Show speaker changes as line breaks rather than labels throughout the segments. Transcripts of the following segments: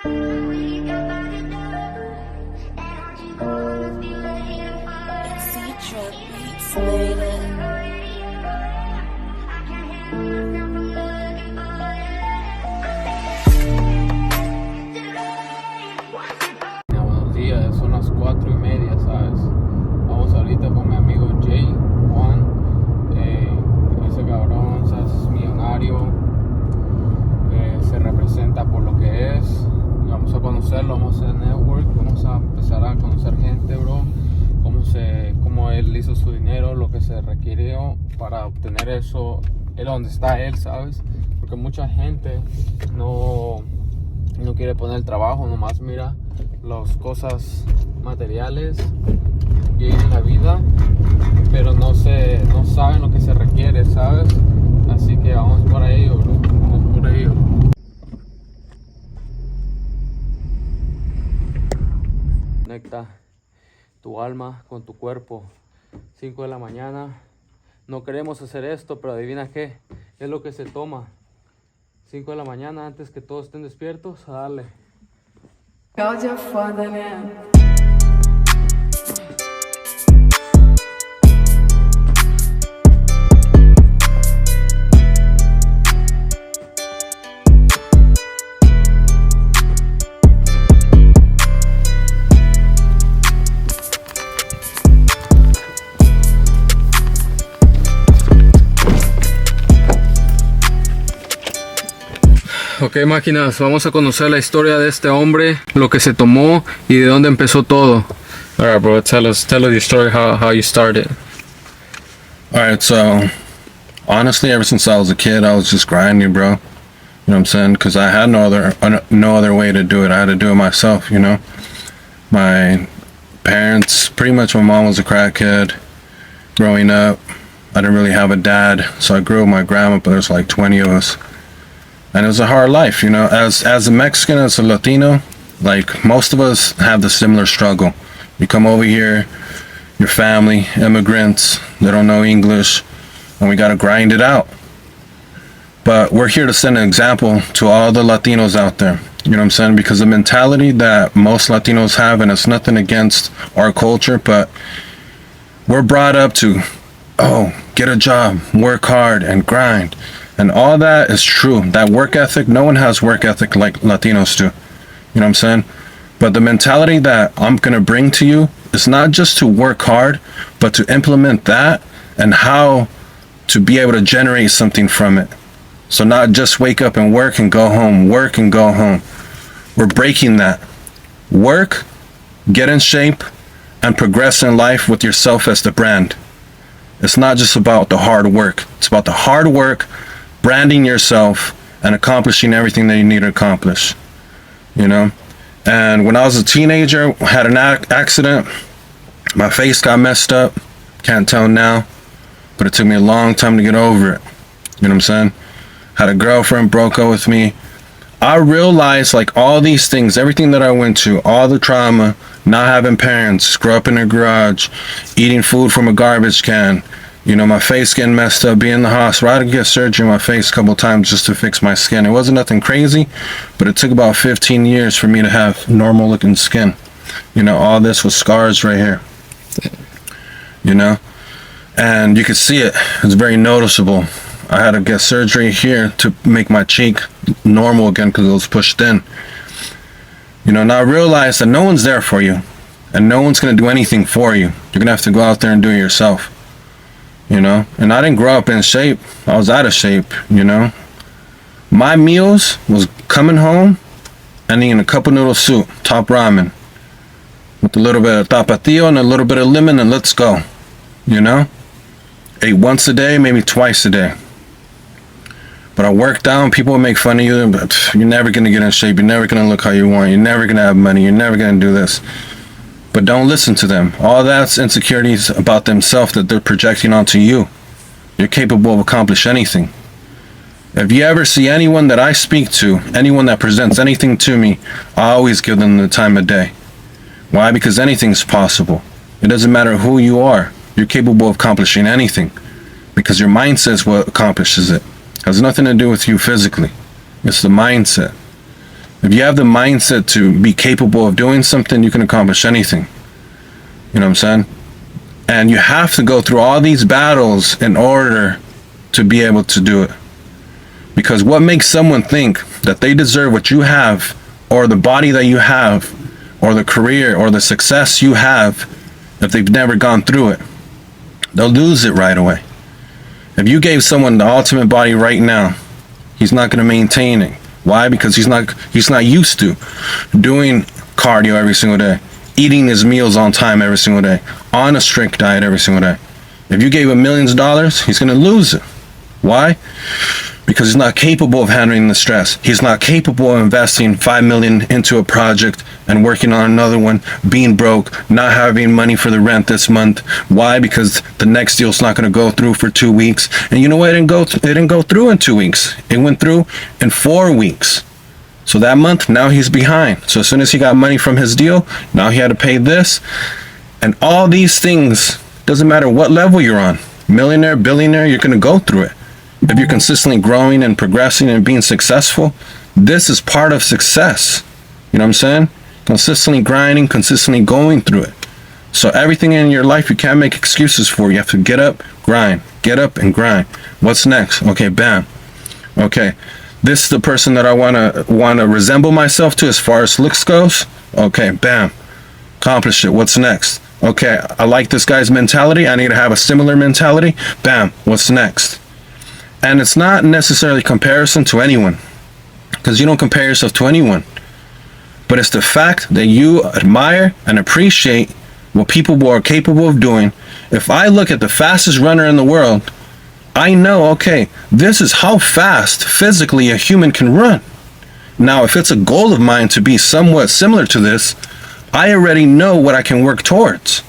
Buenos días, son las 4:30, ¿sabes? Vamos ahorita con mi amigo Juan. Ese cabrón, ¿sabes? Es millonario. Se representa por lo que es. Vamos a conocerlo, vamos a hacer network, vamos a empezar a conocer gente, bro. Cómo él hizo su dinero, lo que se requirió para obtener eso, donde está él, ¿sabes? Porque mucha gente no quiere poner el trabajo, nomás mira las cosas materiales y en la vida, pero no saben lo que se requiere, ¿sabes? Así que vamos por ello, bro. Vamos por ello. Conecta tu alma con tu cuerpo. 5 de la mañana. No queremos hacer esto, pero adivina qué. Es lo que se toma. 5 de la mañana, antes que todos estén despiertos, a darle. Ok, máquinas, vamos a conocer la historia de este hombre, lo que se tomó y de dónde empezó todo. Alright, bro, tell us your story, how you started.
Alright, so honestly, ever since I was a kid, I was just grinding, bro. You know what I'm saying? Because I had no other way to do it. I had to do it myself, you know. My parents, pretty much my mom was a crackhead growing up. I didn't really have a dad, so I grew with my grandma, but there's like 20 of us. And it was a hard life, you know. As a Mexican, as a Latino, like most of us have the similar struggle. You come over here, your family, immigrants, they don't know English, and we gotta grind it out. But we're here to send an example to all the Latinos out there, you know what I'm saying? Because the mentality that most Latinos have, and it's nothing against our culture, but we're brought up to, get a job, work hard, and grind. And all that is true. That work ethic, no one has work ethic like Latinos do. You know what I'm saying? But the mentality that I'm going to bring to you is not just to work hard, but to implement that and how to be able to generate something from it. So not just wake up and work and go home, work and go home. We're breaking that. Work, get in shape, and progress in life with yourself as the brand. It's not just about the hard work. It's about the hard work, branding yourself, and accomplishing everything that you need to accomplish, you know. And when I was a teenager, I had an accident. My face got messed up. Can't tell now, but it took me a long time to get over it. You know what I'm saying? Had a girlfriend, broke up with me. I realized, like, all these things, everything that I went to, all the trauma, not having parents, grew up in a garage, eating food from a garbage can, you know, my face getting messed up, being in the hospital. I had to get surgery on my face a couple of times just to fix my skin. It wasn't nothing crazy, but it took about 15 years for me to have normal looking skin. You know, all this was scars right here. You know, and you could see it. It's very noticeable. I had to get surgery here to make my cheek normal again because it was pushed in. You know, now I realized that no one's there for you, and no one's going to do anything for you. You're going to have to go out there and do it yourself. You know, and I didn't grow up in shape. I was out of shape, you know. My meals was coming home and eating a cup of noodle soup, top ramen, with a little bit of tapatio and a little bit of lemon, and let's go, you know. Ate once a day, maybe twice a day. But I worked down, people would make fun of you, but you're never going to get in shape, you're never going to look how you want, you're never going to have money, you're never going to do this. But don't listen to them. All that's insecurities about themselves that they're projecting onto you. You're capable of accomplish anything. If you ever see anyone that I speak to, anyone that presents anything to me, I always give them the time of day. Why? Because anything's possible. It doesn't matter who you are. You're capable of accomplishing anything. Because your mindset is what accomplishes it. It has nothing to do with you physically. It's the mindset. If you have the mindset to be capable of doing something, you can accomplish anything. You know what I'm saying? And you have to go through all these battles in order to be able to do it. Because what makes someone think that they deserve what you have, or the body that you have, or the career or the success you have, if they've never gone through it? They'll lose it right away. If you gave someone the ultimate body right now, he's not going to maintain it. Why? Because he's not used to doing cardio every single day, eating his meals on time every single day, on a strict diet every single day. If you gave him millions of dollars, he's going to lose it. Why? Because he's not capable of handling the stress. He's not capable of investing $5 million into a project and working on another one, being broke, not having money for the rent this month. Why? Because the next deal's not going to go through for 2 weeks. And you know what? It didn't go through in 2 weeks. It went through in 4 weeks. So that month, now he's behind. So as soon as he got money from his deal, now he had to pay this. And all these things, doesn't matter what level you're on, millionaire, billionaire, you're going to go through it. If you're consistently growing and progressing and being successful, this is part of success. You know what I'm saying? Consistently grinding, consistently going through it. So everything in your life you can't make excuses for. You have to get up, grind, get up and grind. What's next? Okay, bam. Okay, this is the person that I wanna resemble myself to as far as looks goes. Okay, bam. Accomplish it. What's next? Okay, I like this guy's mentality. I need to have a similar mentality. Bam. What's next? And it's not necessarily comparison to anyone, because you don't compare yourself to anyone. But it's the fact that you admire and appreciate what people are capable of doing. If I look at the fastest runner in the world, I know, okay, this is how fast physically a human can run. Now, if it's a goal of mine to be somewhat similar to this, I already know what I can work towards.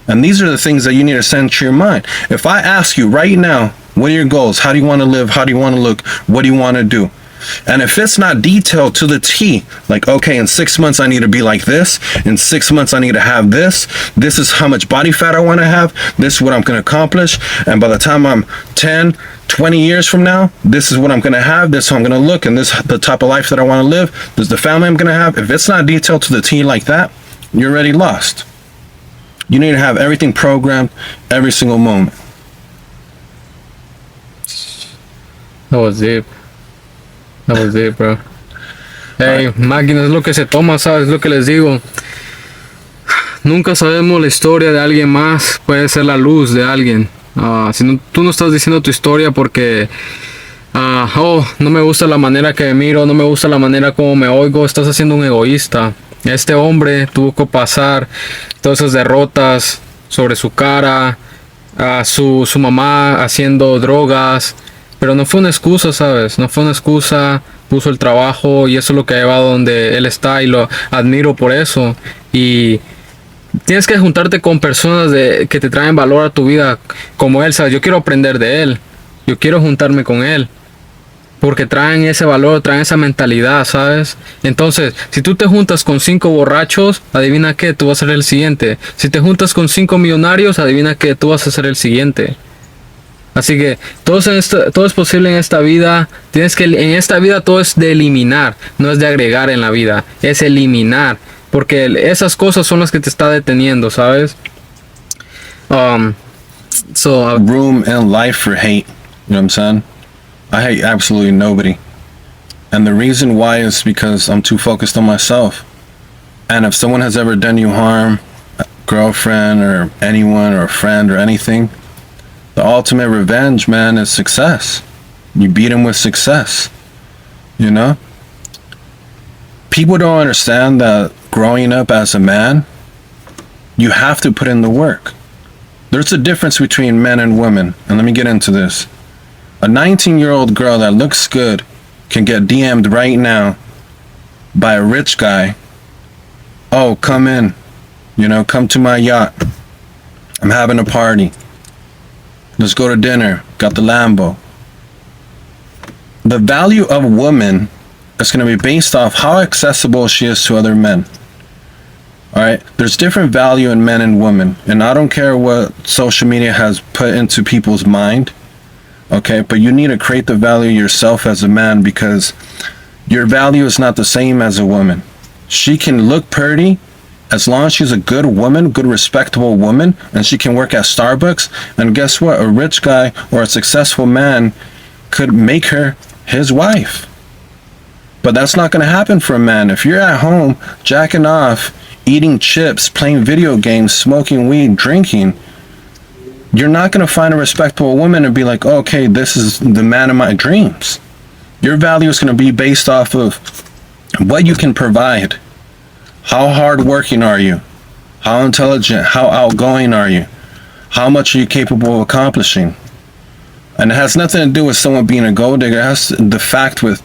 And these are the things that you need to send to your mind. If I ask you right now, what are your goals? How do you want to live? How do you want to look? What do you want to do? And if it's not detailed to the T, like, okay, in 6 months I need to be like this. In 6 months I need to have this. This is how much body fat I want to have. This is what I'm going to accomplish. And by the time I'm 10, 20 years from now, this is what I'm going to have. This is how I'm going to look. And this is the type of life that I want to live. This is the family I'm going to have. If it's not detailed to the T like that, you're already lost. You need to have everything programmed every single moment.
That was it. That was it, bro. Hey, máquinas, es lo que se toma, ¿sabes? Es lo que les digo. Nunca sabemos la historia de alguien más. Puede ser la luz de alguien. Si no, tú no estás diciendo tu historia porque no me gusta la manera que me miro, no me gusta la manera como me oigo, estás haciendo un egoísta. Este hombre tuvo que pasar todas esas derrotas sobre su cara, su mamá haciendo drogas. Pero no fue una excusa, ¿sabes? No fue una excusa, puso el trabajo y eso es lo que ha llevado donde él está y lo admiro por eso. Y tienes que juntarte con personas que te traen valor a tu vida como él, ¿sabes? Yo quiero aprender de él, yo quiero juntarme con él porque traen ese valor, traen esa mentalidad, ¿sabes? Entonces, si tú te juntas con 5 borrachos, adivina qué, tú vas a ser el siguiente. Si te juntas con 5 millonarios, adivina qué, tú vas a ser el siguiente. Así que todo es posible en esta vida. En esta vida todo es de eliminar, no es de agregar en la vida, es eliminar, porque esas cosas son las que te está deteniendo, ¿sabes?
Room in life for hate. You know what I'm saying? I hate absolutely nobody. And the reason why is because I'm too focused on myself. And if someone has ever done you harm, a girlfriend or anyone or a friend or anything, the ultimate revenge, man, is success. You beat them with success. You know? People don't understand that growing up as a man, you have to put in the work. There's a difference between men and women. And let me get into this. A 19-year-old girl that looks good can get DM'd right now by a rich guy. Oh, come in. You know, come to my yacht. I'm having a party. Let's go to dinner. Got the Lambo. The value of a woman is going to be based off how accessible she is to other men. Alright? There's different value in men and women. And I don't care what social media has put into people's mind. Okay? But you need to create the value yourself as a man, because Your value is not the same as a woman. She can look pretty as long as she's a good woman, good respectable woman, and she can work at Starbucks. And guess what? A rich guy or a successful man could make her his wife. But that's not going to happen for a man. If you're at home jacking off, eating chips, playing video games, smoking weed, drinking, you're not going to find a respectable woman and be like, oh, okay, this is the man of my dreams. Your value is going to be based off of what you can provide. How hardworking are you? How intelligent? How outgoing are you? How much are you capable of accomplishing? And it has nothing to do with someone being a gold digger. It has the fact with,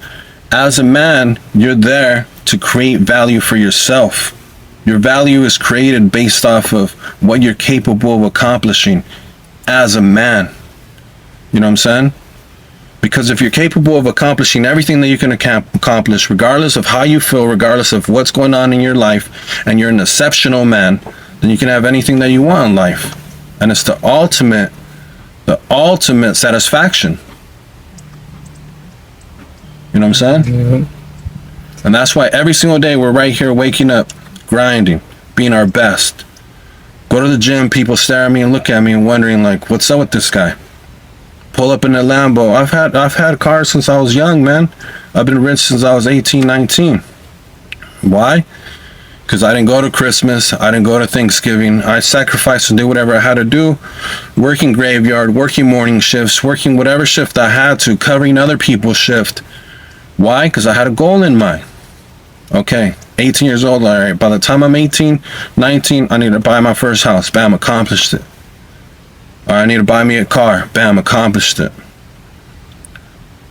as a man, you're there to create value for yourself. Your value is created based off of what you're capable of accomplishing as a man. You know what I'm saying? Because if you're capable of accomplishing everything that you can accomplish, regardless of how you feel, regardless of what's going on in your life, and you're an exceptional man, then you can have anything that you want in life. And it's the ultimate satisfaction. You know what I'm saying? Mm-hmm. And that's why every single day we're right here waking up, grinding, being our best. Go to the gym, people stare at me and look at me and wondering like, what's up with this guy? Pull up in a Lambo. I've had cars since I was young, man. I've been rich since I was 18, 19. Why? Because I didn't go to Christmas. I didn't go to Thanksgiving. I sacrificed and did whatever I had to do. Working graveyard, working morning shifts, working whatever shift I had to, covering other people's shift. Why? Because I had a goal in mind. Okay, 18 years old, all right. By the time I'm 18, 19, I need to buy my first house. Bam, accomplished it. Or I need to buy me a car. Bam, accomplished it.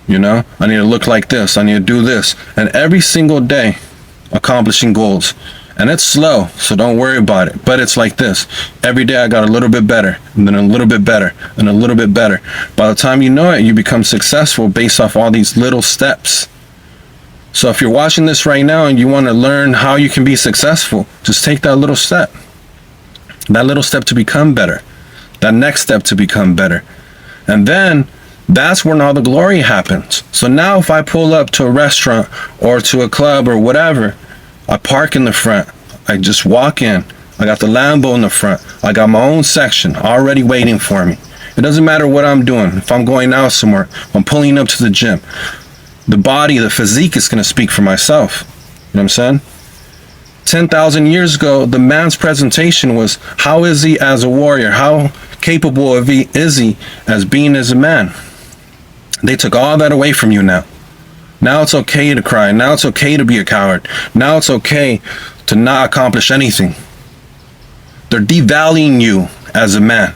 You know, I need to look like this. I need to do this. And every single day, accomplishing goals. And it's slow, so don't worry about it. But it's like this. Every day I got a little bit better, and then a little bit better, and a little bit better. By the time you know it, you become successful based off all these little steps. So if you're watching this right now and you want to learn how you can be successful, just take that little step. That little step to become better. That next step to become better. And then that's when all the glory happens. So now if I pull up to a restaurant or to a club or whatever, I park in the front. I just walk in. I got the Lambo in the front. I got my own section already waiting for me. It doesn't matter what I'm doing. If I'm going out somewhere, I'm pulling up to the gym. The body, the physique is going to speak for myself. You know what I'm saying? 10,000 years ago, the man's presentation was, how is he as a warrior? How capable is he as being as a man? They took all that away from you now. Now it's okay to cry. Now it's okay to be a coward. Now it's okay to not accomplish anything. They're devaluing you as a man.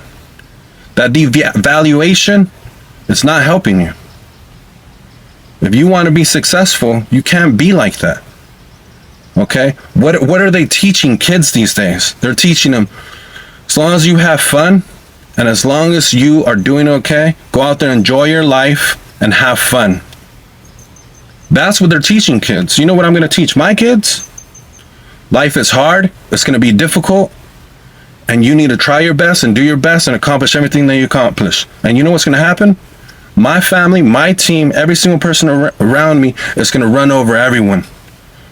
That devaluation is not helping you. If you want to be successful, you can't be like that. Okay? What are they teaching kids these days? They're teaching them, as long as you have fun, and as long as you are doing okay, go out there, enjoy your life, and have fun. That's what they're teaching kids. You know what I'm going to teach my kids? Life is hard. It's going to be difficult. And you need to try your best and do your best and accomplish everything that you accomplish. And you know what's going to happen? My family, my team, every single person around me is going to run over everyone.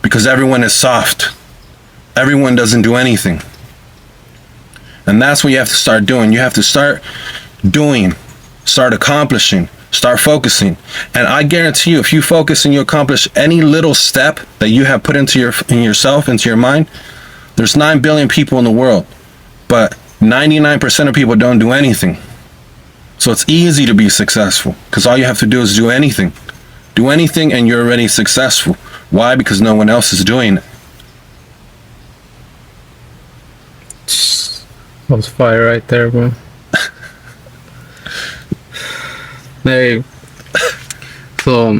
Because everyone is soft. Everyone doesn't do anything. And that's what you have to start doing. You have to start doing, start accomplishing, start focusing. And I guarantee you, if you focus and you accomplish any little step that you have put into yourself, into your mind, there's 9 billion people in the world, but 99% of people don't do anything. So it's easy to be successful because all you have to do is do anything. Do anything and you're already successful. Why? Because no one else is doing it.
That was fire right there, bro. Hey, so,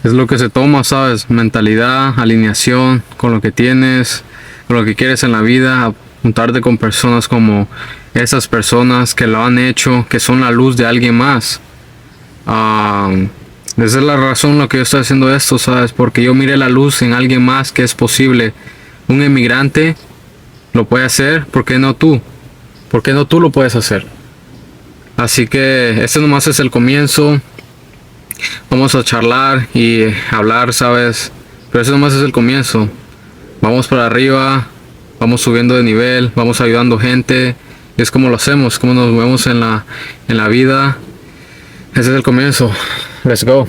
es lo que se toma, ¿sabes? Mentalidad, alineación con lo que tienes, con lo que quieres en la vida, juntarte con personas como esas personas que lo han hecho, que son la luz de alguien más. Esa es la razón lo que yo estoy haciendo esto, ¿sabes? Porque yo miré la luz en alguien más que es posible. Un emigrante lo puede hacer, ¿por qué no tú? ¿Por qué no tú lo puedes hacer? Así que este nomás es el comienzo. vamos a charlar y hablar, ¿sabes? Pero eso nomás es el comienzo. Vamos para arriba, vamos subiendo de nivel, vamos ayudando gente. Es como lo hacemos, como nos movemos en la vida. Ese es el comienzo. Let's go.